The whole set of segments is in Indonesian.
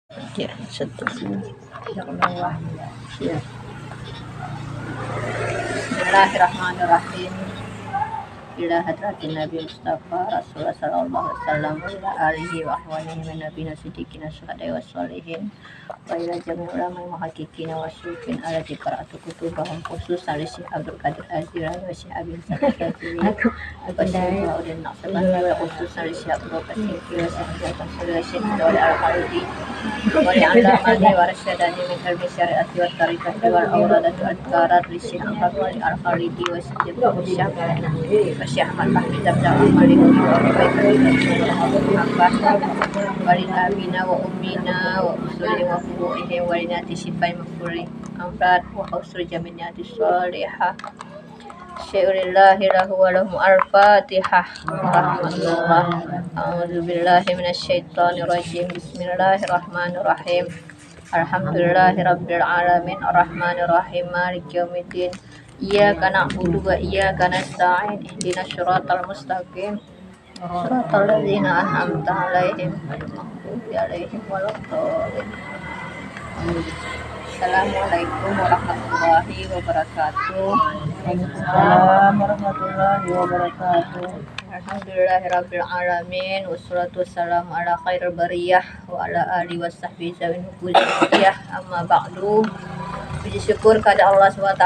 Ya, satu. Ya. Bismillahirrahmanirrahim. Ila hadratin Nabi Mustafa Rasulullah sallallahu alaihi wasallam wa ila alihi wa ahwalihi min nabiyina siddiqina syuhada'i wa sholihin wa ila jami'il ulama muhaqqiqina wa syukin alati qara'atu kutubahum khusus alisi Abdul Qadir Azirani wa Syekh Abi Sakatiri wa Syekh Udin Naqsaban wa khusus alisi Abdul Qadir wa Syekh Abdul Al-Khalidi wa ya'lamani wa rasyadani min ilmi syari'ati wa tariqati wal awradati wal qarat li Syekh Abdul Al-Khalidi wa Syekh Syekh Ahmad Fahmi Dabda Malik Walina wa ummina wa usuli wa furu'ihi wa linati sifai mafuri amrat wa usuli jaminati sholihah syai'ulillahi lahu wa lahum al-fatihah rahmatullah a'udzubillahi minasyaitonir rajim bismillahirrahmanirrahim alhamdulillahi rabbil alamin arrahmanir rahim maliki yaumiddin iyyaka na'budu wa iyyaka nasta'in ihdinas siratal mustaqim siratal ladzina an'amta 'alaihim ghairil maghdubi 'alaihim waladdallin. Assalamualaikum warahmatullahi wabarakatuh. Waalaikumsalam warahmatullahi wabarakatuh. Alhamdulillahirabbil alamin wassalatu wassalamu ala khairil bariyah wa ala alihi washabbihi zawin hudiyah amma ba'du. Puji syukur kepada Allah SWT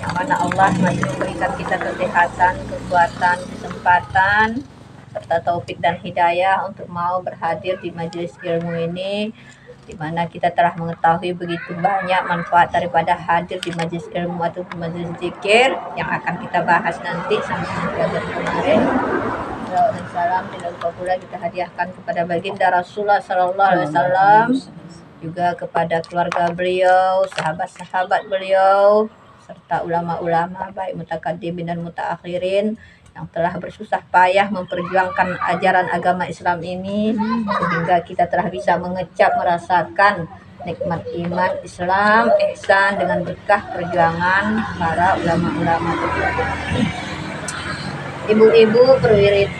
yang mana Allah masih memberikan kita kesehatan, kekuatan, kesempatan serta taufik dan hidayah untuk mau berhadir di majelis ilmu ini, di mana kita telah mengetahui begitu banyak manfaat daripada hadir di majelis ilmu atau di majelis zikir yang akan kita bahas nanti sama pelajaran kemarin. Dan salam tidak lupa pula kita hadiahkan kepada baginda Rasulullah Sallallahu Alaihi Wasallam, juga kepada keluarga beliau, sahabat-sahabat beliau, serta ulama-ulama baik mutakaddimin dan mutaakhirin yang telah bersusah payah memperjuangkan ajaran agama Islam ini sehingga kita telah bisa mengecap merasakan nikmat iman Islam, ihsan dengan berkah perjuangan para ulama-ulama tersebut. Ibu-ibu perwirid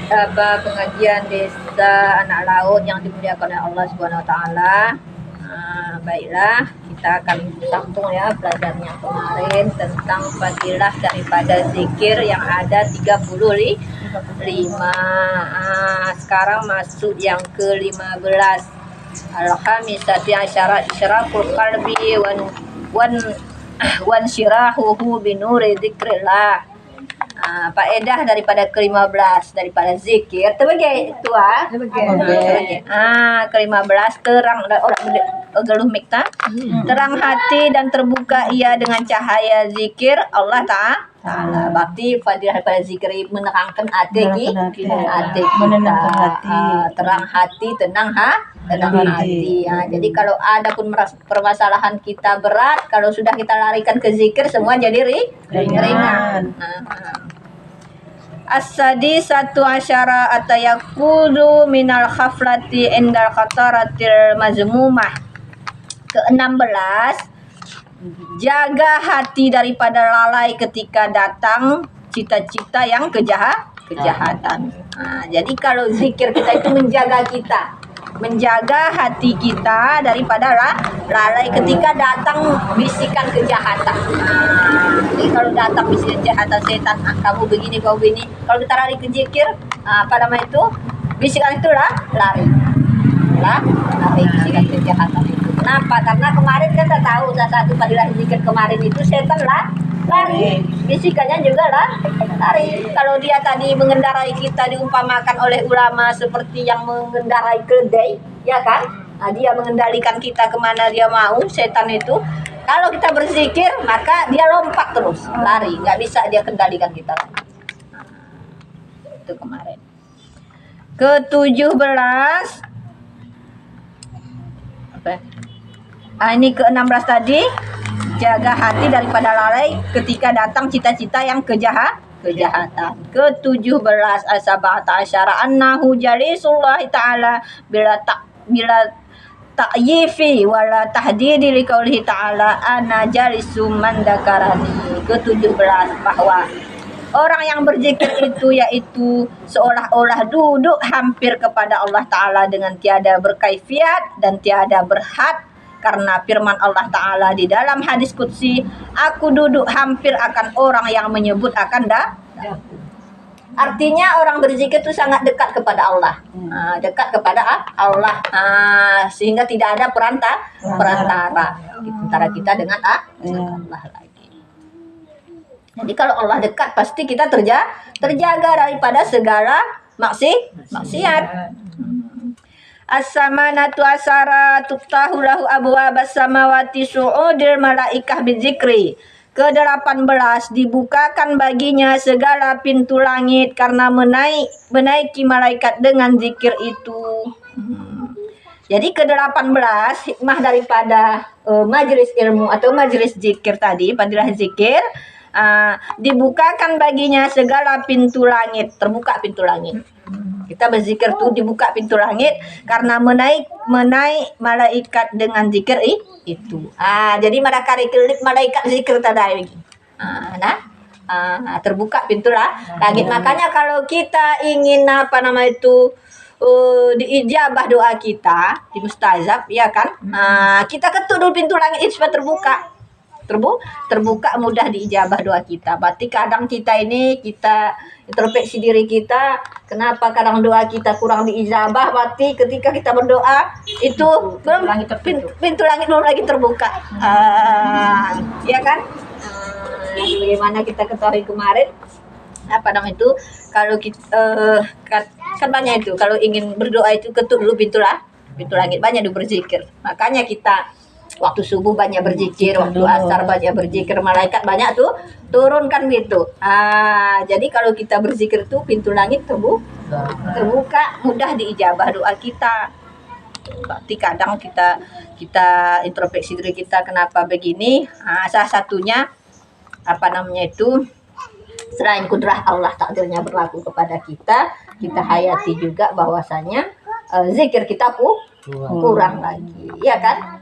pengajian desa Anak Laut yang dimuliakan oleh Allah Subhanahu wa taala. Baiklah, kita akan sambung ya pelajaran yang kemarin tentang fadilah daripada zikir yang ada 35. Sekarang masuk yang ke-15. Al-khamisati asyara isyraqul qalbi wan syirahuhu binuri dzikrillah. Faedah daripada ke-15 daripada zikir terbagi tua ke-15 terang orang geluh mikta terang hati dan terbuka ia dengan cahaya zikir Allah Ta'ala. Berarti fadilah daripada zikir menerangkan hati menenangkan hati, terang hati, tenang hati. Jadi kalau ada pun permasalahan kita berat, kalau sudah kita larikan ke zikir semua jadi ringan. As-sadi satu asyara atayakudu minal khaflati indal khataratil mazmumah. Ke-16, jaga hati daripada lalai ketika datang cita-cita yang kejahatan. Jadi kalau zikir kita itu menjaga hati kita daripada lalai ketika datang bisikan kejahatan. Jadi kalau datang bisikan kejahatan setan, kamu begini, kau begini, kalau kita lari ke zikir, itu bisikan itu lari bisikan kejahatan itu. Kenapa? Karena kemarin kan kita tahu salah satu fadilah zikir kemarin itu setan lari, bisikannya juga lari. Kalau dia tadi mengendarai kita diumpamakan oleh ulama seperti yang mengendarai keledai, ya kan? Dia mengendalikan kita kemana dia mau, setan itu. Kalau kita berzikir, maka dia lompat terus, lari, nggak bisa dia kendalikan kita. Itu kemarin. Ke-17, ini ke-16 tadi, jaga hati daripada lalai ketika datang cita-cita yang kejahatan. Ke-17 asabata asyara annahu jalisullahi ta'ala bila ta'yifi wala tahdidi liqaulihi ta'ala ana jalisum man dakarani. Ke-17 bahwa Orang yang berzikir itu yaitu seolah-olah duduk hampir kepada Allah Ta'ala dengan tiada berkaifiat dan tiada berhad, karena firman Allah Ta'ala di dalam hadis qudsi, aku duduk hampir akan orang yang menyebut akan daku. Artinya orang berzikir itu sangat dekat kepada Allah, dekat kepada Allah, sehingga tidak ada perantara antara kita dengan Allah lagi. Jadi kalau Allah dekat, pasti kita terjaga daripada segala maksiat. As-samanatu asara tuftahu lahu abwabas samawati su'udil malaikah bizikri. Ke-18 dibukakan baginya segala pintu langit karena menaiki malaikat dengan zikir itu. Jadi ke-18 hikmah daripada majelis ilmu atau majelis zikir tadi, fadilah zikir, dibukakan baginya segala pintu langit, terbuka pintu langit. Kita berzikir tuh dibuka pintu langit karena menaik malaikat dengan zikir itu. Jadi malaikat zikir tadi. Terbuka pintu langit. Makanya kalau kita ingin diijabah doa kita di mustajab, ya kan? Kita ketuk dulu pintu langit itu supaya terbuka mudah diijabah doa kita. Berarti kadang kita introspeksi diri kita, kenapa kadang doa kita kurang diijabah? Berarti ketika kita berdoa itu pintu langit belum lagi terbuka, ya kan? Bagaimana kita ketahui kemarin kalau kita kan banyak itu kalau ingin berdoa itu ketuk dulu pintu langit, banyak berzikir. Makanya kita waktu subuh banyak berzikir, waktu asar banyak berzikir, malaikat banyak tuh turunkan gitu. Jadi kalau kita berzikir tuh pintu langit terbuka, mudah diijabah doa kita. Berarti kadang kita introspeksi diri kita, kenapa begini? Salah satunya selain kudrah Allah takdirnya berlaku kepada kita hayati juga bahwasanya zikir kita kurang lagi, ya kan?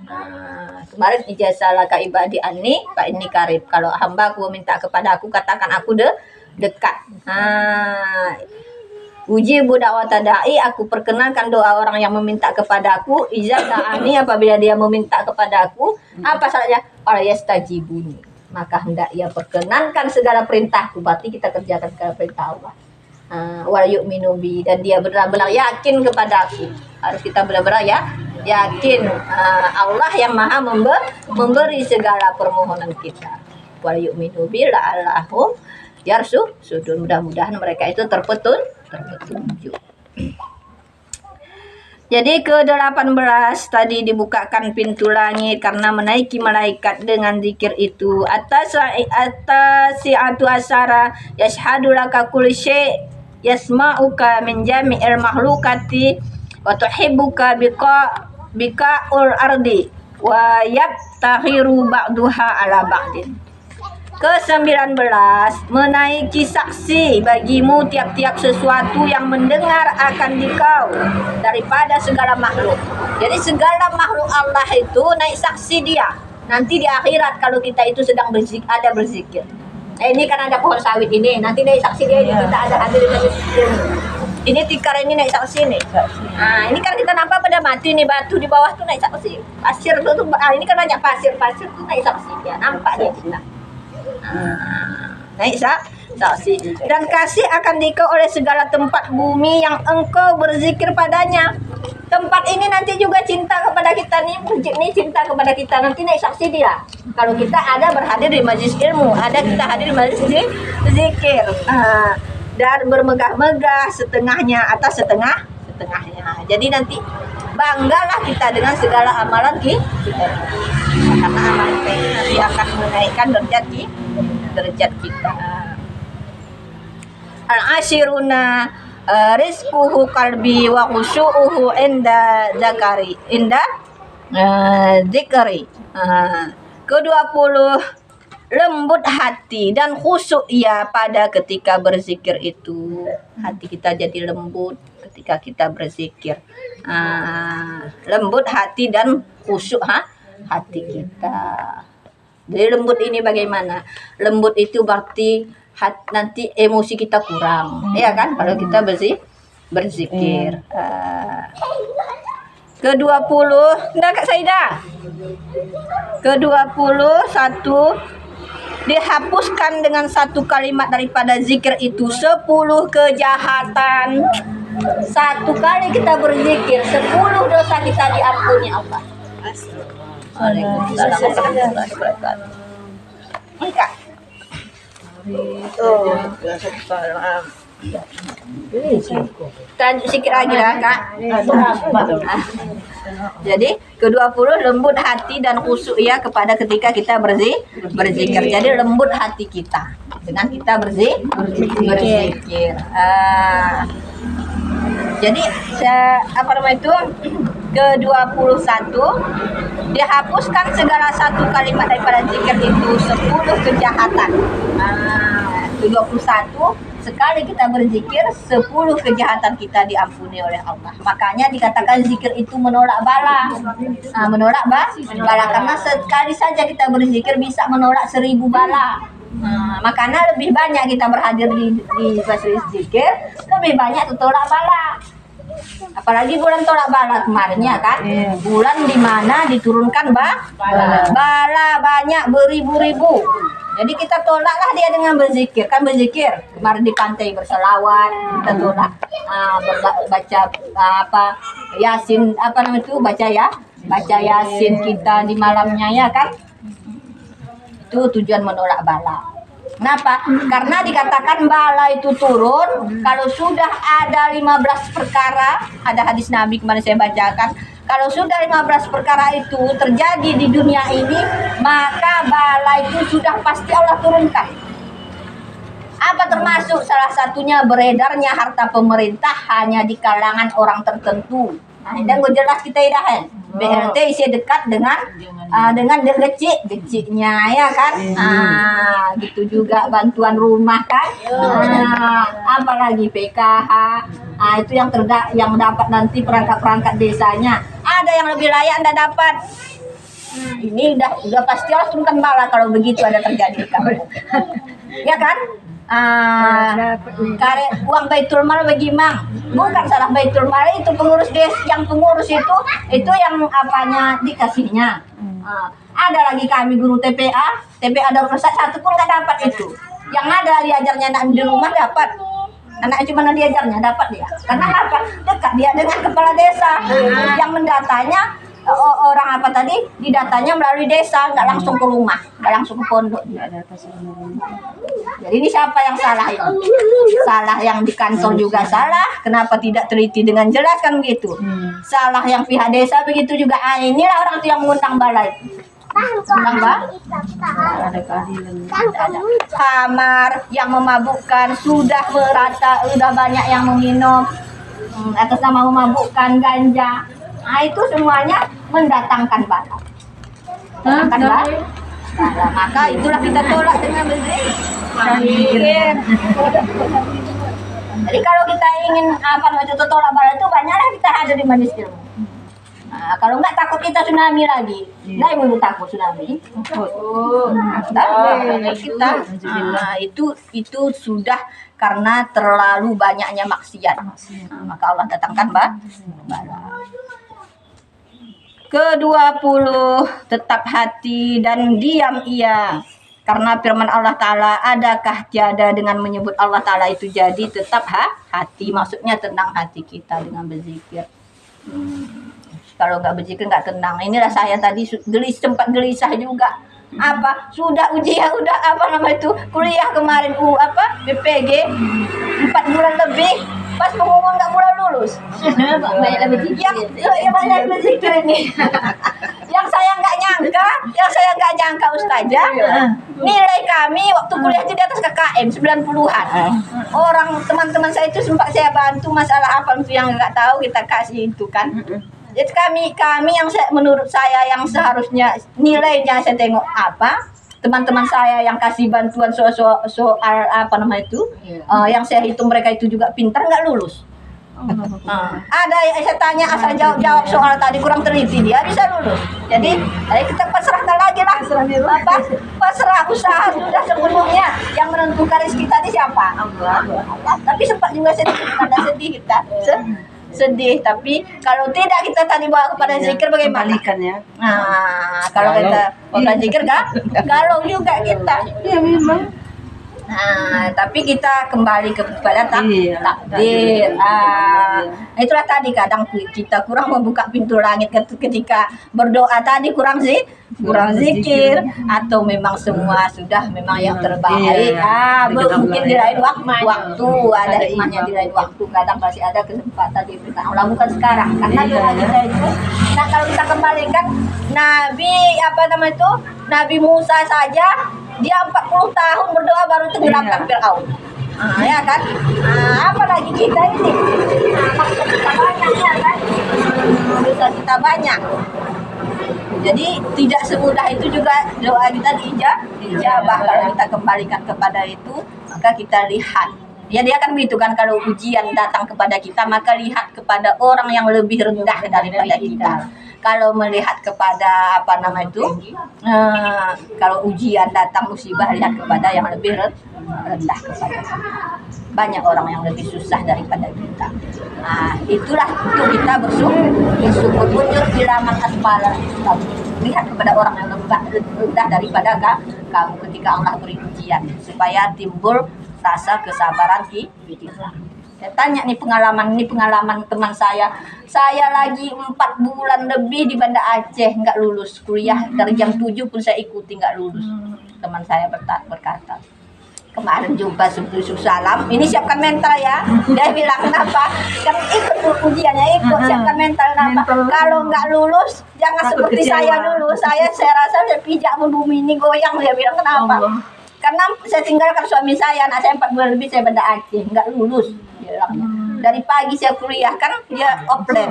Kemarin ijazah laka ibadi anni fa inni karib. Kalau hamba aku minta kepada aku, katakan aku dekat. Uji budak watadai, aku perkenankan doa orang yang meminta kepada aku. Izah ta'ani, apabila dia meminta kepada aku, apa saja? Para yastajibuni, maka hendak ia perkenankan segala perintahku. Berarti kita kerjakan segala perintah Allah. Wa yu'minu bi, dan dia benar-benar yakin kepada aku. Harus kita benar-benar yakin Allah yang maha memberi segala permohonan kita. Wa yu'minu bi la'allahum yarsudun, mudah-mudahan mereka itu terpetunjuk. Jadi ke-18 tadi dibukakan pintu langit karena menaiki malaikat dengan zikir itu. Si'atu asara yashhadu laka kulli syai' yasma'uka min jami'il makhlukati wa tuhibbuka bika'ul ardi wa yabtahiru ba'duha ala ba'din. Ke-19 menaiki saksi bagimu tiap-tiap sesuatu yang mendengar akan dikau daripada segala makhluk. Jadi segala makhluk Allah itu naik saksi dia nanti di akhirat kalau kita itu sedang berzikir. Ini kan ada pohon sawit ini, nanti naik saksi dia ini kita ada hadir di majlis ilmu. Ini tikar ini naik saksi nih. Ini kan kita nampak pada mati nih, batu di bawah tuh naik saksi. Pasir tuh ini kan banyak pasir tuh naik saksi dia, nampak dia kita. Naik saksi. Dan kasih akan dikau oleh segala tempat bumi yang engkau berzikir padanya. Tempat ini nanti juga cinta kepada kita nih, masjid ini cinta kepada kita, nanti naik saksi dia. Kalau kita ada berhadir di majlis ilmu, ada kita hadir di majlis zikir, dan bermegah-megah setengahnya atas setengahnya. Jadi nanti banggalah kita dengan segala amalan kita, karena amalan kita ini nanti akan menaikkan derajat kita. Al-ashiruna rizquhu qalbi wa khusyu'uhu inda zikri. Ke-20 lembut hati dan khusyuk ia pada ketika berzikir itu. Hati kita jadi lembut ketika kita berzikir. Lembut hati dan khusyuk hati kita. Jadi lembut ini bagaimana? Lembut itu berarti nanti emosi kita kurang, ya kan? Kalau kita berzikir. Ke-20, enggak Kak Saida? Ke-21, dihapuskan dengan satu kalimat daripada zikir itu 10 kejahatan. Satu kali kita berzikir, 10 dosa kita diampuni Allah. Waalaikumsalam warahmatullahi wabarakatuh. Enggak. Kita sikit lagi lah Kak. Jadi ke-20, lembut hati dan khusyuk ya kepada ketika kita berzikir. Jadi lembut hati kita dengan kita berzikir. Jadi apa namanya itu, ke-21, dihapuskan segala satu kalimat daripada zikir itu 10 kejahatan. Ke-21, sekali kita berzikir 10 kejahatan kita diampuni oleh Allah. Makanya dikatakan zikir itu menolak bala. Menolak bala karena sekali saja kita berzikir bisa menolak 1000 bala. Makanya lebih banyak kita berhadir di majelis zikir, lebih banyak tertolak bala. Apalagi bulan tolak bala kemarin ya kan, bulan dimana diturunkan bala banyak beribu-ribu. Jadi kita tolaklah dia dengan berzikir. Kan berzikir kemarin di pantai berselawat, kita tolak baca Yasin, apa namanya itu, baca Yasin kita di malamnya ya kan. Itu tujuan menolak bala. Kenapa? Karena dikatakan bala itu turun kalau sudah ada 15 perkara. Ada hadis Nabi kemarin saya bacakan. Kalau sudah 15 perkara itu terjadi di dunia ini, maka bala itu sudah pasti Allah turunkan. Apa termasuk? Salah satunya beredarnya harta pemerintah hanya di kalangan orang tertentu. Dan gue jelas kita idahan. BLT isi dekat dengan geciknya ya kan. Gitu juga bantuan rumah kan. Apalagi PKH. Itu yang dapat nanti perangkat-perangkat desanya. Ada yang lebih layak Anda dapat. Ini udah pasti harus turunkan bala kalau begitu ada terjadi ya kan. Uang Baitul Mal bagaimana? Bukan salah Baitul Mal, itu pengurus yang pengurus itu yang apanya dikasihnya. Ada lagi kami guru TPA Darul satu pun nggak dapat itu. Yang ada diajarnya anak di rumah dapat. Anak cuma diajarnya dapat dia. Karena apa? Dekat dia dengan kepala desa. Yang mendatanya orang apa tadi, didatanya melalui desa, nggak langsung ke rumah, nggak langsung ke pondok. Jadi ini siapa yang salah ini? Salah yang di kantor juga salah. Kenapa tidak teliti dengan jelas kan begitu? Salah yang pihak desa begitu juga. Inilah orang itu yang mengundang balai. Undang ada keadilan. Kamar yang memabukkan sudah merata, sudah banyak yang meminum atas nama memabukkan ganja. Itu semuanya mendatangkan bala. Maka itulah kita tolak dengan berzikir. Jadi kalau kita ingin tolak bala itu banyaklah kita hadir di majelis ilmu. Kalau enggak takut kita tsunami lagi. Nggak ibu takut tsunami. Kita itu sudah karena terlalu banyaknya maksiat. Maka Allah datangkan bala. Ke-20, tetap hati dan diam ia. Karena firman Allah Ta'ala, adakah tiada dengan menyebut Allah Ta'ala itu jadi tetap hati. Maksudnya tenang hati kita dengan berzikir. Kalau nggak berzikir nggak tenang. Inilah saya tadi sempat gelisah juga. Sudah ujian, udah kuliah kemarin BPG 4 bulan lebih. Pas pengumuman nggak mulai lulus. Banyak berzikir ini. Yang saya nggak nyangka Ustazah, nilai kami waktu kuliah itu di atas KKM 90-an. Orang teman-teman saya itu sempat saya bantu masalah apa itu yang nggak tahu kita kasih itu kan. Jadi kami yang menurut saya yang seharusnya nilainya saya tengok teman-teman saya yang kasih bantuan soal yang saya hitung mereka itu juga pintar nggak lulus. Ada yang saya tanya asal jawab soal tadi kurang teliti dia bisa lulus. Jadi kita pasrahkan lagi lagi lah. Pasrah usaha sudah sepenuhnya. Yang menentukan rezeki tadi siapa? Allah. Tapi sempat juga sedih kita. Sedih, tapi kalau tidak kita tadi bawa kepada zikir bagaimana? Kembalikannya. Nah, kalau kita bawa zikir galau juga kita. Iya memang. Nah, tapi kita kembali kepada takdir. Itulah tadi kadang kita kurang membuka pintu langit ketika berdoa tadi kurang zikir atau memang semua sudah memang yang terbaik. Mungkin di lain waktu ada hikmahnya di lain waktu. Kadang pasti ada kesempatan di kita Allah, bukan sekarang karena doa kita itu. Nah, kalau kita kembalikan Nabi Musa saja dia 40 tahun berdoa baru tenggelamkan Fir'aun. Ya kan? Apalagi kita ini. Maksud kita banyak ya kan? Dosa kita banyak. Jadi tidak semudah itu juga doa kita diijabah. Kalau kita kembalikan kepada itu, maka kita lihat. Ya dia kan begitu kan, kalau ujian datang kepada kita, maka lihat kepada orang yang lebih rendah daripada kita. Kalau melihat kepada kalau ujian datang musibah, lihat kepada yang lebih rendah kepada kita. Banyak orang yang lebih susah daripada kita. Itulah untuk kita bersyukur mundur bilaman asfala. Lihat kepada orang yang lebih rendah daripada kamu ketika Allah beri ujian, supaya timbul rasa kesabaran kita. Saya tanya nih pengalaman teman saya. Saya lagi 4 bulan lebih di Banda Aceh nggak lulus kuliah, dari jam 7 pun saya ikuti nggak lulus. Teman saya berkata, kemarin jumpa subuh salam, ini siapkan mental ya. Dia bilang kenapa? Kan ikut ujiannya, siapkan mental kenapa? Kalau nggak lulus jangan seperti saya dulu. Saya rasa saya pijak bumi ini goyang. Dia bilang kenapa? Karena saya tinggalkan suami saya, anak saya 4 bulan lebih saya Banda Aceh, nggak lulus. Dari pagi saya kuliah kan dia offline.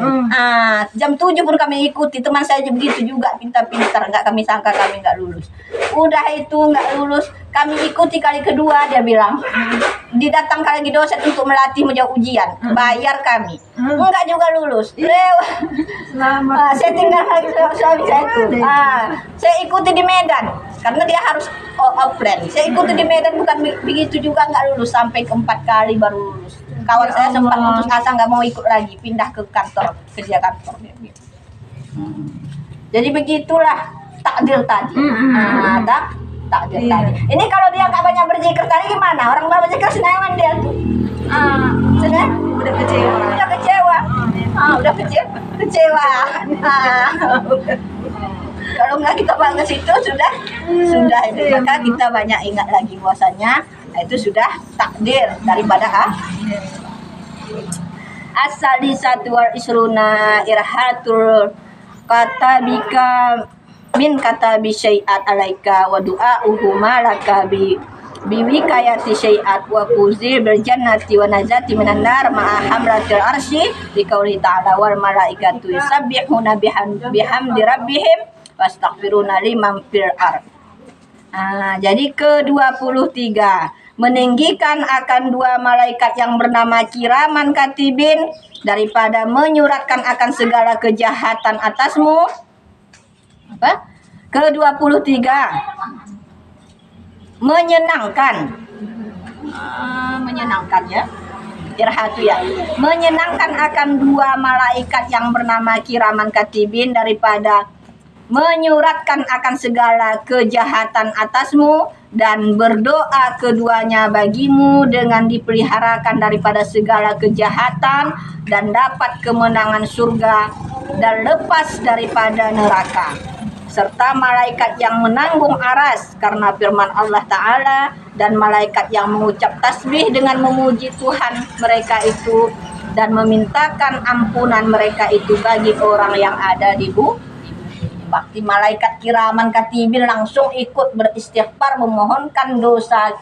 Jam 7 pun kami ikuti. Teman saya begitu juga, pintar-pintar. Nggak kami sangka kami nggak lulus. Udah itu nggak lulus, kami ikuti kali kedua. Dia bilang didatangkan lagi dosen untuk melatih menjawab ujian, bayar kami. Enggak juga lulus. Saya tinggal lagi suami saya itu. Saya ikuti di Medan karena dia harus offline. Saya ikuti di Medan, bukan begitu juga nggak lulus, sampai ke-4 kali baru lulus. Kawan saya sempat putus asa, nggak mau ikut lagi, pindah ke kantor, kerja kantor. Jadi begitulah takdir tadi. Takdir tadi. Ini kalau dia nggak banyak berzikir tadi gimana? Orang nggak berzikir senangan dia tuh. Sudah? Udah kecewa. Udah kecewa. Kalau nggak kita bangun situ sudah. Maka kita banyak ingat lagi bahwasanya itu sudah takdir daripada As-salisatu wal isruna irhatul katabika min katabi syai'at alaika wa du'a'uhu malaka biwikayati syai'at wa fuzil bil jannati wa najati minan nar ma'a hamlatil arsy liqauli ta'ala wal malaikatu yusabbihuna bihamdi rabbihim wastaghfiruna liman fil ard. Jadi ke-23, meninggikan akan 2 malaikat yang bernama kiraman katibin daripada menyuratkan akan segala kejahatan atasmu. Ke-23, menyenangkan ya, irhatu ya, menyenangkan akan 2 malaikat yang bernama kiraman katibin daripada menyuratkan akan segala kejahatan atasmu, dan berdoa keduanya bagimu dengan dipeliharakan daripada segala kejahatan dan dapat kemenangan surga dan lepas daripada neraka, serta malaikat yang menanggung aras karena firman Allah Ta'ala, dan malaikat yang mengucap tasbih dengan memuji Tuhan mereka itu dan memintakan ampunan mereka itu bagi orang yang ada di bumi. Bakti malaikat kiraman katibin langsung ikut beristighfar, memohonkan dosa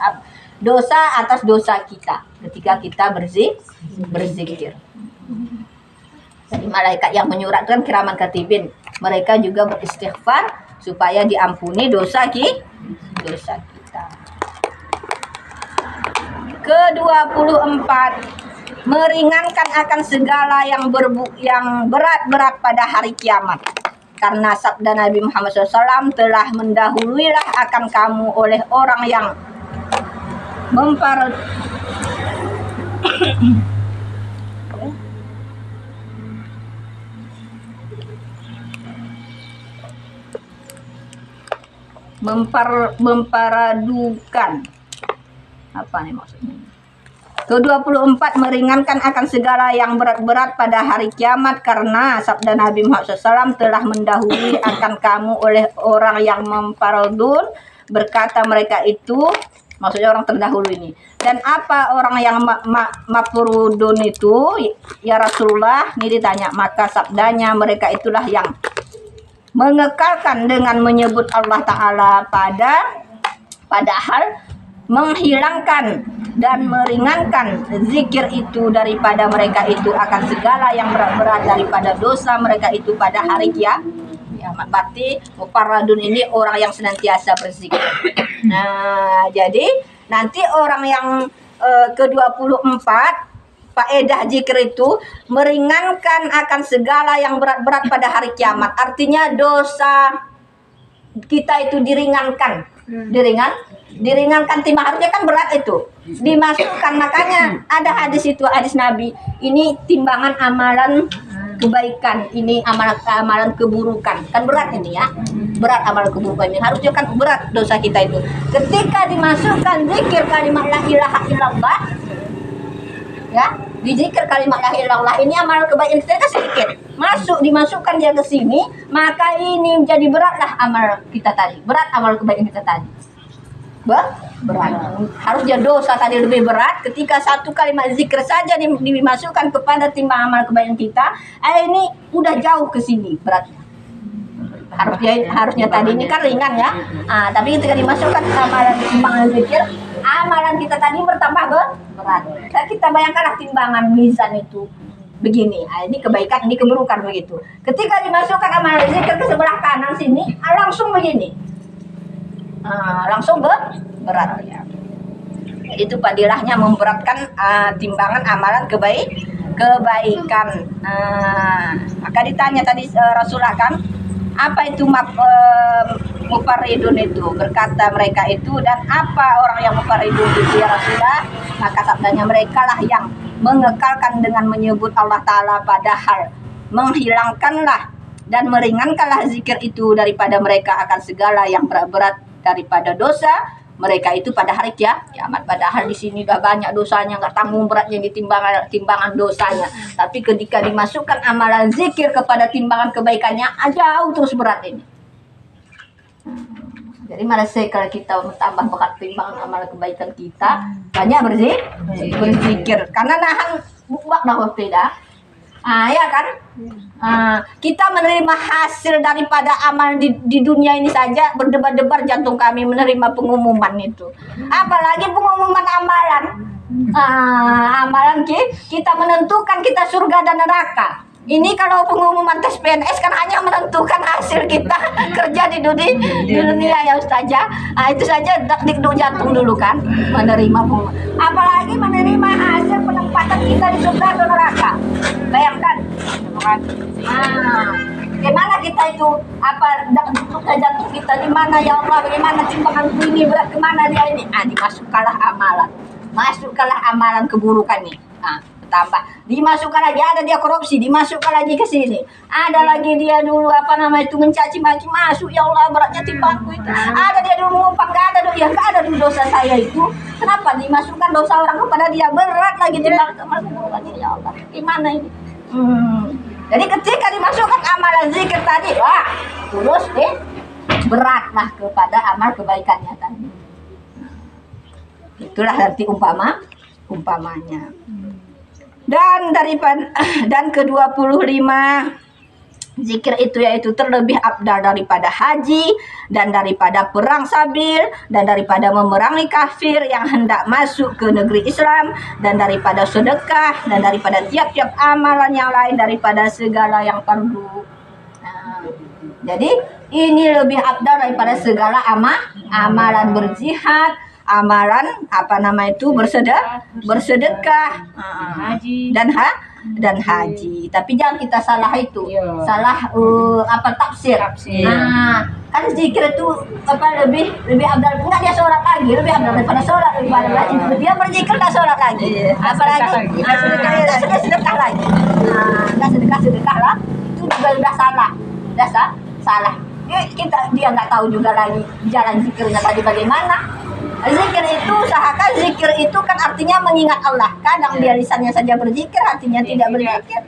atas dosa kita ketika kita berzikir. Jadi malaikat yang menyuratkan kiraman katibin, mereka juga beristighfar supaya diampuni dosa kita. Ke-24, meringankan akan segala yang berat-berat pada hari kiamat. karena sabda Nabi Muhammad SAW, telah mendahuluilah akan kamu oleh orang yang memparadukan, apa nih maksudnya? Ke-24, meringankan akan segala yang berat-berat pada hari kiamat, karena sabda Nabi Muhammad SAW, telah mendahului akan kamu oleh orang yang memfaradun, berkata mereka itu, maksudnya orang terdahulu ini. Dan apa orang yang mafrudun itu, ya Rasulullah? Ini ditanya, maka sabdanya, mereka itulah yang mengekalkan dengan menyebut Allah Ta'ala padahal menghilangkan dan meringankan zikir itu daripada mereka itu akan segala yang berat-berat daripada dosa mereka itu pada hari kiamat. Berarti mufarradun ini orang yang senantiasa berzikir. Nah, jadi nanti orang yang ke-24, faedah zikir itu meringankan akan segala yang berat-berat pada hari kiamat. Artinya dosa kita itu diringankan. Diringankan timbang, harusnya kan berat itu. Dimasukkan, makanya ada hadis itu, hadis Nabi. Ini timbangan amalan kebaikan, ini amalan keburukan. Kan berat ini ya. Berat amalan keburukan ini. Harusnya kan berat dosa kita itu. Ketika dimasukkan zikir kalimat la ilaha illallah, ya, di zikir kalimat la ilaha illallah ini amal kebaikan kita kan sedikit. Dimasukkan dia ke sini, maka ini menjadi beratlah amal kita tadi. Berat amal kebaikan kita tadi. Berat. Harusnya dosa tadi lebih berat. Ketika satu kalimat zikir saja dimasukkan kepada timbang amal kebaikan kita, ini udah jauh ke sini beratnya. Harusnya tadi ini kan ringan ya. Tapi ketika dimasukkan amalan timbangan zikir, amalan kita tadi bertambah berat. Nah, kita bayangkanlah timbangan mizan itu begini. Ini kebaikan, ini keburukan begitu. Ketika dimasukkan amalan zikir ke sebelah kanan sini, langsung begini. Langsung berat ya. Jadi itu padilahnya memberatkan timbangan amalan kebaikan. Maka ditanya tadi Rasulullah kan, apa itu mufaridun itu? Berkata mereka itu, dan apa orang yang mufaridun itu ya Rasulullah? Maka sabdanya, mereka lah yang mengekalkan dengan menyebut Allah Ta'ala padahal menghilangkanlah dan meringankanlah zikir itu daripada mereka akan segala yang berat-berat daripada dosa mereka itu pada hari kiamat. Padahal di sini udah banyak dosanya, nggak tanggung beratnya di timbangan dosanya. Tapi ketika dimasukkan amalan zikir kepada timbangan kebaikannya, jauh terus berat ini. Jadi malah kalau kita tambah berat timbangan amalan kebaikan kita, banyak berzikir. Karena nahan buat dah tidak. Ya kan? Kita menerima hasil daripada amal di dunia ini saja, berdebar-debar jantung kami menerima pengumuman itu. Apalagi pengumuman amalan. Amalan kita menentukan kita surga dan neraka. Ini kalau pengumuman tes PNS kan hanya menentukan hasil kita kerja di dunia ya Ustazah. Itu saja dikduk jantung dulu kan, menerima pengumuman. Apalagi menerima hasil penempatan kita di surga atau neraka. Bayangkan. Bagaimana kita itu duduknya jantung kita di mana ya Allah, bagaimana timbangan ini berat kemana dia ini? Dimasukkanlah amalan. Masukkanlah amalan keburukan nih. Tambah dimasukkan lagi, ada dia korupsi, dimasukkan lagi ke sini, ada lagi dia dulu mencaci maki, masuk ya Allah beratnya timbangku itu, ada dia dulu ngumpang, nggak ada dulu dosa saya itu, kenapa dimasukkan dosa orang kepada dia, berat lagi timbang ya Allah, gimana ini? Jadi ketika dimasukkan amalan zikir tadi, wah terus beratlah kepada amal kebaikannya tadi. Itulah arti umpamanya. Dan ke-25 zikir itu yaitu terlebih abdal daripada haji dan daripada perang sabil dan daripada memerangi kafir yang hendak masuk ke negeri Islam dan daripada sedekah dan daripada tiap-tiap amalan yang lain daripada segala yang fardu. Jadi ini lebih abdal daripada segala amalan berjihad, amalan bersedekah dan dan haji. Tapi jangan kita salah itu. Iya. Salah tafsir. Nah, kan zikir itu lebih abdal, enggak dia sholat lagi, lebih abdal daripada sholat, daripada lagi. Dia berzikir enggak sholat lagi. Apalagi enggak sedekah lagi. Nah, enggak sedekah lah. Itu juga udah salah. Salah. Dia nggak tahu juga lagi jalan zikirnya tadi bagaimana. Zikir itu, usahakan zikir itu kan artinya mengingat Allah. Kadang dia lisannya saja berzikir, hatinya tidak berzikir.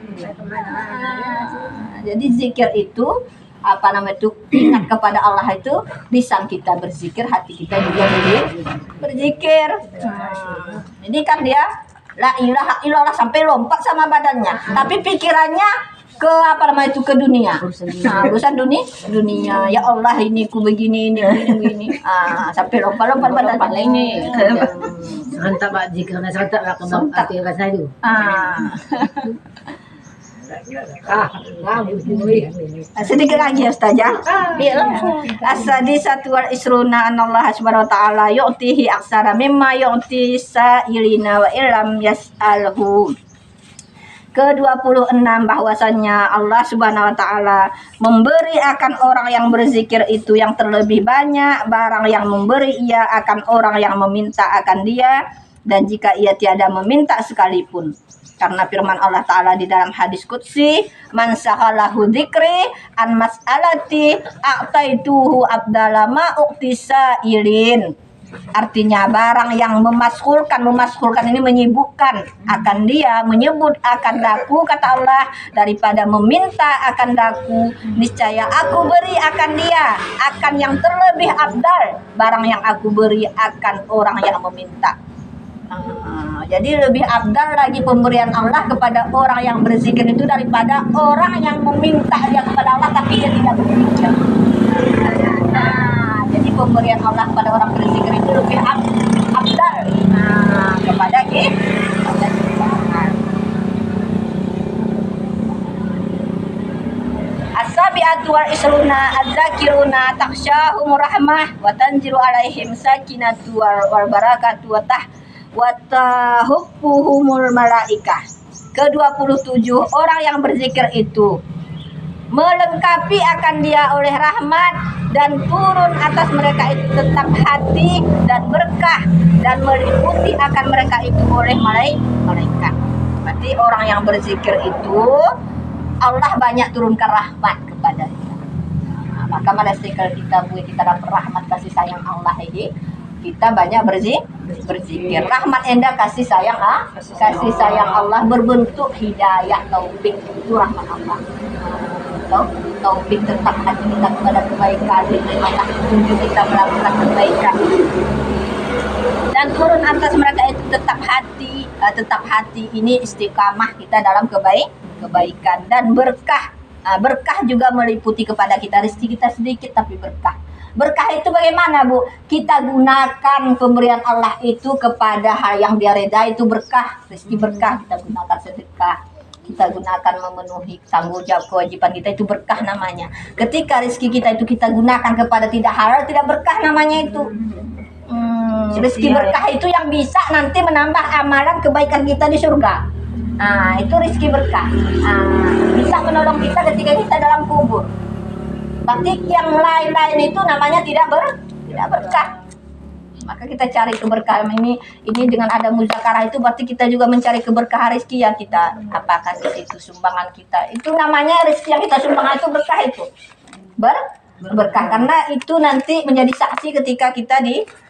Jadi zikir itu ingat kepada Allah itu, lisan kita berzikir, hati kita juga berzikir. Jadi kan dia la ilaha illallah sampai lompat sama badannya, tapi pikirannya ke ke dunia. Urusan dunia. Ya Allah, ini ku begini, ini. Sampai lompat badan ini. Serentak Pak zikirnya serentak lah kembang hati rasa itu. Sedikit lagi Ustazah. As-sadisatu wal isruna anallaha subhanahu wa ta'ala yu'tihi aksara mimma yu'ti sa'ilina wa illam yas'alhu. Ke-26 bahwasannya Allah Subhanahu wa taala memberi akan orang yang berzikir itu yang terlebih banyak barang yang memberi ia akan orang yang meminta akan dia, dan jika ia tiada meminta sekalipun. Karena firman Allah taala di dalam hadis qudsi, man sahalahu dzikri an mas'alati a'taituhu abdala ma uqtisailin. Artinya barang yang memaskulkan ini menyibukkan akan dia, menyebut akan daku, kata Allah, daripada meminta akan daku, niscaya aku beri akan dia akan yang terlebih abdal barang yang aku beri akan orang yang meminta. Jadi lebih abdal lagi pemberian Allah kepada orang yang berzikir itu daripada orang yang meminta dia kepada Allah tapi dia tidak berzikir. Jadi pemberian Allah kepada orang berzikir itu lebih abdal kepada kita. As-sabi'atu wal isruna adzakiruna takhsyahum rahmah wa tanzilu alaihim sakinatu wal barakatu wa tahuffuhumul malaikah. Ke-27 orang yang berzikir itu melengkapi akan dia oleh rahmat dan turun atas mereka itu tetap hati dan berkah dan meliputi akan mereka itu oleh malaikat. Berarti orang yang berzikir itu Allah banyak turunkan rahmat kepada kita. Maka pada zikir kita dapat rahmat kasih sayang Allah ini, kita banyak berzikir. Rahmat endah kasih sayang Allah berbentuk hidayah taufik, itu rahmat Allah. Taufik tetap hati kita kepada kebaikan, Allah tunjuk kita melakukan kebaikan, dan turun atas mereka itu tetap hati ini istiqamah kita dalam kebaikan dan berkah. Berkah juga meliputi kepada kita, rezeki kita sedikit tapi berkah. Berkah itu bagaimana, Bu? Kita gunakan pemberian Allah itu kepada hal yang dia reda, itu berkah. Rezeki berkah, kita gunakan sedekah, kita gunakan memenuhi tanggung jawab kewajiban kita, itu berkah namanya. Ketika rezeki kita itu kita gunakan kepada tidak halal, tidak berkah namanya itu. Rezeki berkah itu yang bisa nanti menambah amalan kebaikan kita di surga. Itu rezeki berkah. Bisa menolong kita ketika kita dalam kubur. Tapi yang lain-lain itu namanya tidak berkah. Maka kita cari keberkahan ini dengan ada muzakarah itu berarti kita juga mencari keberkahan rezeki yang kita apakah itu sumbangan kita. Itu namanya rezeki yang kita sumbangkan itu berkah, itu berkah karena itu nanti menjadi saksi ketika kita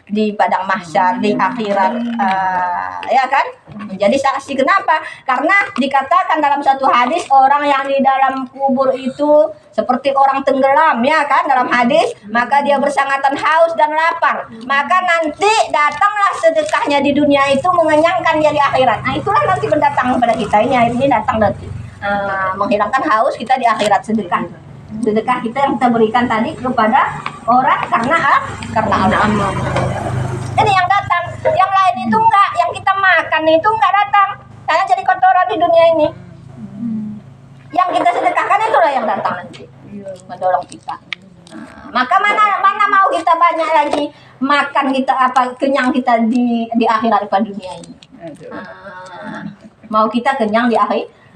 di padang mahsyar, di akhirat, ya kan, menjadi saksi. Kenapa? Karena dikatakan dalam satu hadis orang yang di dalam kubur itu seperti orang tenggelam, ya kan, dalam hadis, maka dia bersangatan haus dan lapar, maka nanti datanglah sedekahnya di dunia itu mengenyangkan dia di akhirat. Itulah nanti mendatang kepada kita, ini datang nanti menghilangkan haus kita di akhirat. Sedekah kita yang kita berikan tadi kepada orang karena Allah. Ini yang datang, yang lain itu enggak, yang kita makan itu enggak datang, karena jadi kotoran di dunia ini. Yang kita sedekahkan itulah yang datang nanti menolong kita. Maka mana mau kita banyak lagi makan kita kenyang kita di akhirat daripada dunia ini. Mau kita kenyang di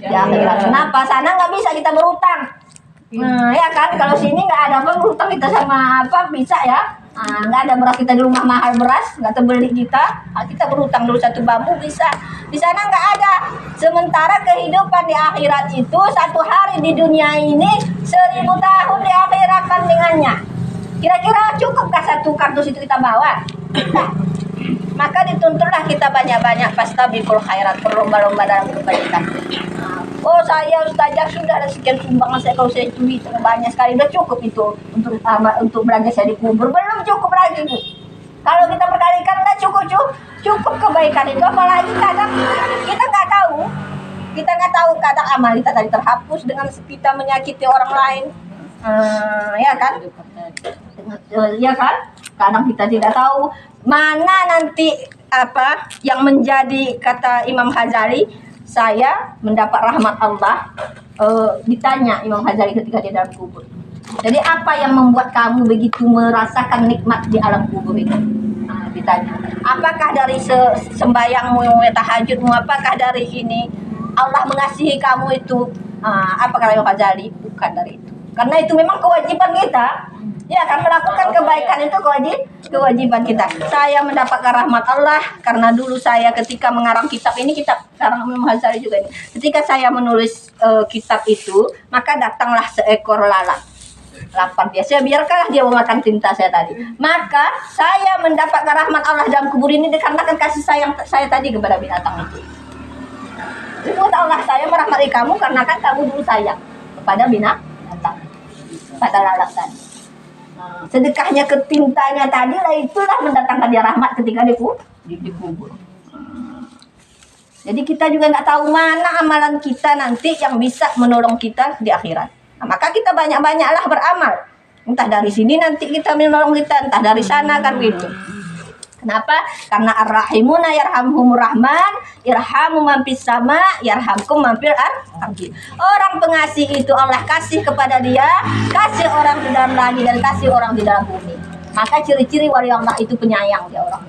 di akhirat. Kenapa? Sana nggak bisa kita berutang. Nah, ya kan, kalau sini nggak ada apa berutang kita sama apa bisa ya. Nah, nggak ada beras kita di rumah mahal beras, nggak terbeli kita. Nah, kita berutang dulu satu bambu bisa. Di sana nggak ada. Sementara kehidupan di akhirat itu 1 hari di dunia ini 1000 tahun di akhirat tandingannya. Kira-kira cukupkah 1 kardus itu kita bawa? Tidak. Maka dituntutlah kita banyak-banyak fastabiqul khairat, berlomba-lomba dalam kebaikan. Oh saya ustazah sudah ada sekian sumbangan saya, kalau saya curi banyak sekali, udah cukup itu untuk belanja saya di kubur, belum cukup lagi Bu. Kalau kita berkali-kali udah cukup kebaikan itu, apalagi kadang kita nggak tahu kadang amal kita tadi terhapus dengan kita menyakiti orang lain. Ya kan? Ya kan? Kadang kita tidak tahu mana nanti apa yang menjadi, kata Imam Ghazali, saya mendapat rahmat Allah. Ditanya Imam Ghazali ketika di dalam kubur, jadi apa yang membuat kamu begitu merasakan nikmat di alam kubur itu? Ditanya, apakah dari sembayangmu, tahajudmu, apakah dari ini Allah mengasihi kamu itu? Apa kata Imam Ghazali? Bukan dari itu, karena itu memang kewajiban kita. Ya kan, melakukan kebaikan itu kewajiban kita. Saya mendapatkan rahmat Allah karena dulu saya ketika mengarang kitab ini, kitab karang Imam Ghazali juga ini. Ketika saya menulis kitab itu, maka datanglah seekor lalat. Lapar dia, saya biarkanlah dia memakan tinta saya tadi. Maka saya mendapatkan rahmat Allah dalam kubur ini dikarenakan kasih sayang saya tadi kepada binatang itu. Itu Allah, saya merahmati kamu karena kan kamu dulu sayang kepada binatang, pada lalat tadi. Sedekahnya ke tintanya tadi lah, itulah mendatangkan dia rahmat ketika dikubur. Jadi kita juga nggak tahu mana amalan kita nanti yang bisa menolong kita di akhirat. Nah, maka kita banyak-banyaklah beramal. Entah dari sini nanti kita menolong kita, entah dari sana kan gitu. Kenapa? Karena ar-rahimuna yarhamhumur rahman, irhamu man fis sama, yarhamkum man fil ardi. Orang pengasih itu Allah kasih kepada dia, kasih orang di dalam langit dan kasih orang di dalam bumi. Maka ciri-ciri wali Allah itu penyayang dia orang.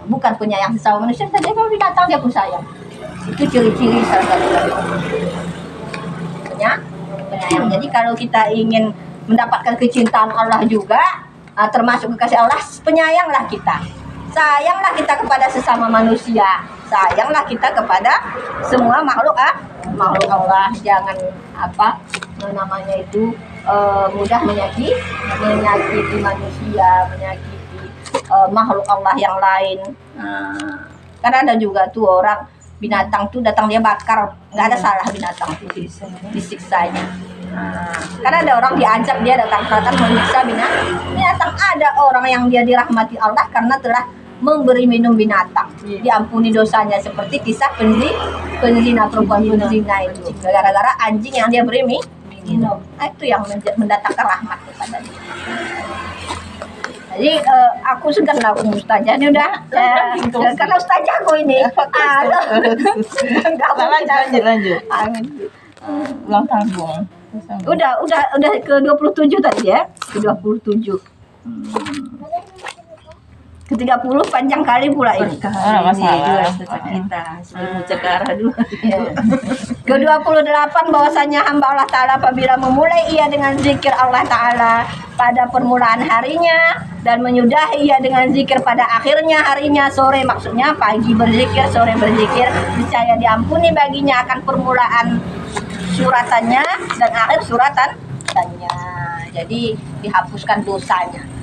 Bukan penyayang sesama manusia saja, kalau binatang dia pun sayang. Itu ciri-ciri salah satu dari penyayang. Jadi kalau kita ingin mendapatkan kecintaan Allah juga, termasuk kekasih Allah, penyayanglah kita. Sayanglah kita kepada sesama manusia. Sayanglah kita kepada semua makhluk Allah. Jangan namanya itu mudah menyakiti manusia, menyakiti makhluk Allah yang lain. Karena ada juga tuh orang binatang tuh datang dia bakar, nggak ada salah binatang tuh disiksanya. Karena ada orang diajak dia datang menyiksa binatang. Ada orang yang dia dirahmati Allah karena telah memberi minum binatang, diampuni dosanya, seperti kisah penzina, perempuan penzina itu gara-gara anjing yang dia beri minum. Itu yang mendatangkan rahmat kepada dia. Jadi aku segan lah ustazah ini udah karena ustazah aku ini. Lanjut. Ulang tahun. Udah ke 27 tadi ya, ke 27. Ke 30 panjang kali pula ini. Masalah kita sebelum cekara dulu. Ke 28 bahwasanya hamba Allah Ta'ala apabila memulai ia dengan zikir Allah Ta'ala pada permulaan harinya dan menyudahi ia dengan zikir pada akhirnya harinya, sore maksudnya pagi berzikir, sore berzikir, niscaya diampuni baginya akan permulaan suratannya dan akhir suratannya. Jadi dihapuskan dosanya.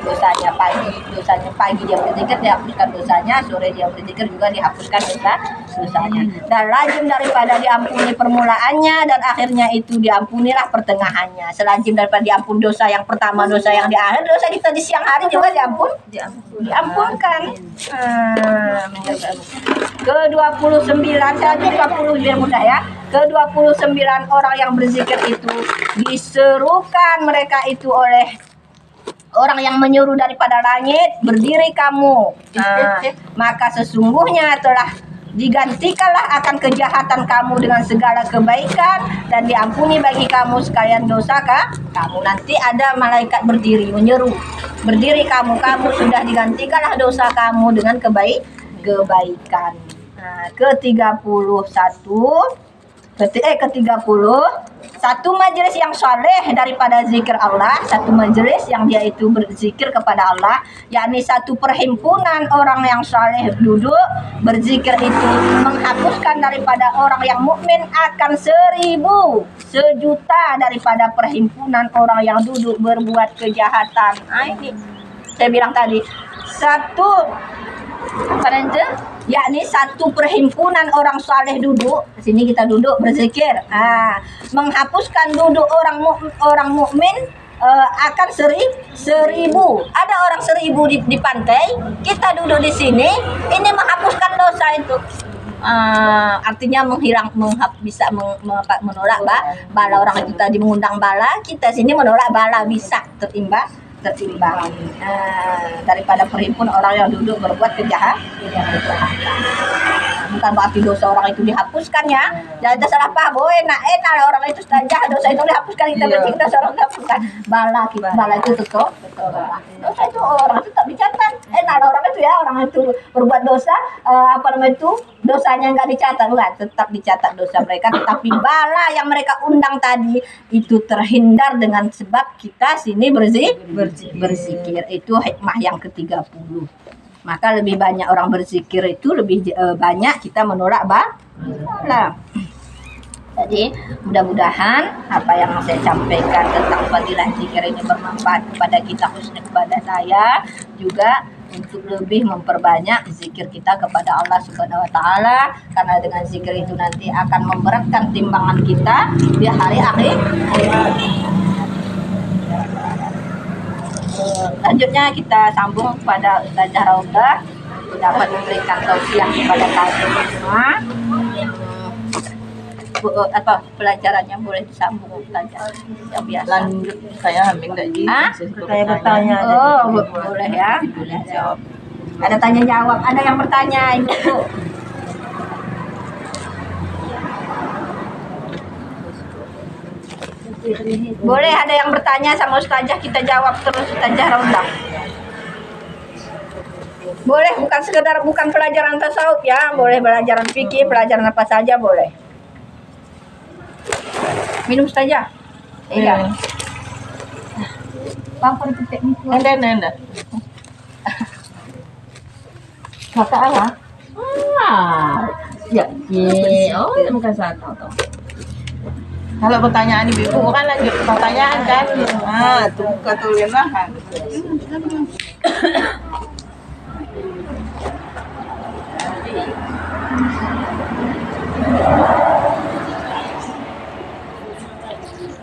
Dosanya pagi dia berzikir dihapuskan dosanya, sore dia berzikir juga dihapuskan dosanya. Dan lazim daripada diampuni permulaannya dan akhirnya itu diampunilah pertengahannya. Selazim daripada diampun dosa yang pertama, dosa yang di akhir, dosa kita di siang hari juga diampunkan. Ke 29 selanjutnya 20 biar mudah ya. Ke 29 orang yang berzikir itu diserukan mereka itu oleh orang yang menyuruh daripada langit, berdiri kamu. Maka sesungguhnya telah digantikanlah akan kejahatan kamu dengan segala kebaikan dan diampuni bagi kamu sekalian dosa kamu. Nanti ada malaikat berdiri menyeru, berdiri kamu sudah digantikanlah dosa kamu dengan kebaikan. Satu majelis yang saleh daripada zikir Allah, satu majelis yang dia itu berzikir kepada Allah, yakni satu perhimpunan orang yang saleh duduk berzikir itu menghapuskan daripada orang yang mukmin akan 1000, 1.000.000 daripada perhimpunan orang yang duduk berbuat kejahatan. Nah, ini saya bilang tadi satu yakni satu perhimpunan orang saleh duduk sini, kita duduk berzikir, menghapuskan duduk orang mukmin akan 1.000. Ada orang 1.000 di pantai, kita duduk di sini, ini menghapuskan dosa itu. Artinya bisa menolak bala orang itu tadi mengundang bala, kita sini menolak bala, bisa terimbang daripada perhimpunan orang yang duduk berbuat kejahatan. Bukan berarti dosa orang itu dihapuskan ya. Jangan salah paham, enak orang itu saja dosa itu dihapuskan, kita berarti dosa orang dihapuskan. Bala itu betul. Dosa itu orang itu tak dicatat. Orang itu ya, orang itu berbuat dosa, dosanya nggak dicatat, bukan? Tetap dicatat dosa mereka, tetapi bala yang mereka undang tadi itu terhindar dengan sebab kita sini berzikir. Itu hikmah yang ke-30. Maka lebih banyak orang berzikir itu lebih banyak kita menolak bala. Jadi mudah-mudahan apa yang saya sampaikan tentang fadilah zikir ini bermanfaat kepada kita, khususnya kepada saya juga, untuk lebih memperbanyak zikir kita kepada Allah Subhanahu wa taala, karena dengan zikir itu nanti akan memberatkan timbangan kita di hari akhir. Selanjutnya kita sambung kepada Ustazah Raudah dapat memberikan tausiah kepada kalian semua. Apa pelajarannya boleh disambung Ustazah yang biasa. Lanjut, saya ambil lagi. Saya bertanya. Boleh ya. Boleh jawab. Ada tanya jawab, ada yang bertanya Ibu. Boleh, ada yang bertanya sama Ustazah, kita jawab terus Ustazah Raudah. Boleh, bukan pelajaran tasawuf ya, boleh pelajaran fikih, pelajaran apa saja boleh. Minum Ustazah. Iya. Pampar petik ni. Anda. Kata apa? Ya. Oh, bukan satu. Kalau pertanyaan ibu kan lanjut pertanyaan kan? Itu buka tulisan.